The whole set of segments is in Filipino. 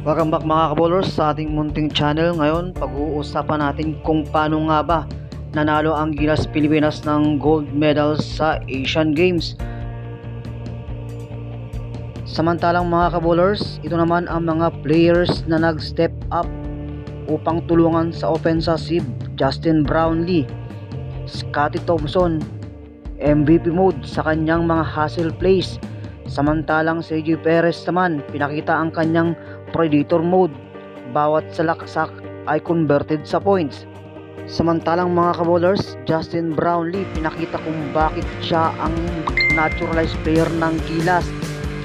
Welcome back mga kabowlers sa ating munting channel. Ngayon, pag-uusapan natin kung paano nga ba nanalo ang Gilas Pilipinas ng gold medal sa Asian Games. Samantalang mga kabowlers, ito naman ang mga players na nag-step up upang tulungan sa opensa si Justin Brownlee, Scotty Thompson, MVP mode sa kanyang mga hustle plays. Samantalang si AJ Perez naman, pinakita ang kanyang Predator mode. Bawat salaksak ay converted sa points. Samantalang mga kabowlers, Justin Brownlee, pinakita kung bakit siya ang naturalized player ng Gilas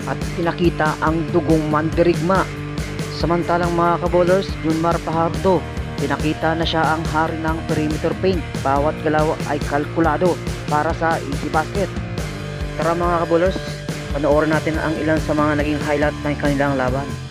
at pinakita ang dugong mandirigma. Samantalang mga kabowlers, Junmar Fajardo, pinakita na siya ang hari ng perimeter paint. Bawat galaw ay kalkulado para sa easy basket. Tara mga kabowlers, panoorin natin ang ilan sa mga naging highlight ng kanilang laban.